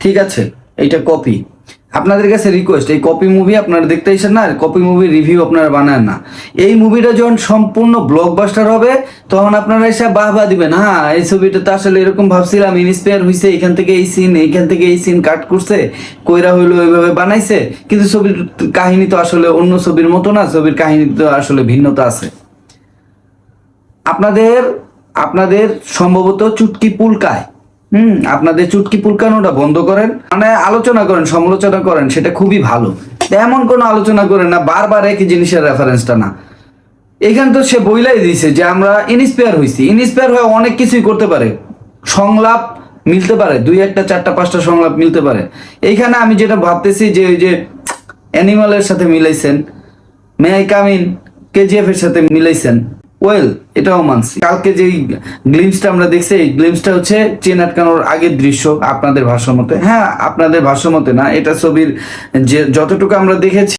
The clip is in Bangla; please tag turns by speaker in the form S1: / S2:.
S1: ঠিক আছে, এইটা কপি। আপনাদের কাছে রিকোয়েস্ট, এই কপি মুভি আপনারা দেখতে আসেন না, কপি মুভি রিভিউ আপনারা বানান না। এই মুভিটা যখন সম্পূর্ণ ব্লকবাস্টার হবে তখন আপনারা এসে বাহবা দিবেন, হ্যাঁ এই ছবিটা তো আসলে এরকম ভাবছিলাম, ইন্সপায়ার হয়েছে, এখান থেকে এই সিন কাট করছে, কইরা হইলো ওইভাবে বানাইছে, কিন্তু ছবির কাহিনী তো আসলে অন্য ছবির মতো না, ছবির কাহিনী তো আসলে ভিন্নতা আছে। আপনাদের আপনাদের সম্ভবত চুটকি পুলকায়, আপনাদের চুটকি পুলকানোটা বন্ধ করেন, মানে আলোচনা করেন, সমালোচনা করেন, সেটা খুবই ভালো। এমন কোনো আলোচনা করেন না বারবার একই জিনিসের রেফারেন্সটা না। এখানে তো সে বইলাই দিয়েছে যে আমরা ইন্সপায়ার হয়েছি, ইন্সপায়ার হয়ে অনেক কিছুই করতে পারে, সংলাপ মিলতে পারে, দুই একটা চারটা পাঁচটা সংলাপ মিলতে পারে। এইখানে আমি যেটা ভাবতেছি যে ওই যে অ্যানিমালের সাথে মিলাইছেন, মে আই কামিন কেজিএফ এর সাথে মিলাইছেন, ওয়েল এটাও মানছি। কালকে যে গ্লিমসটা আমরা দেখছি, এই গ্লিমসটা হচ্ছে চেন আটকানোর আগের দৃশ্য আপনাদের ভাষ্য মতে। হ্যাঁ আপনাদের ভাষ্য মতে না, এটা ছবির যে যতটুকু আমরা দেখেছি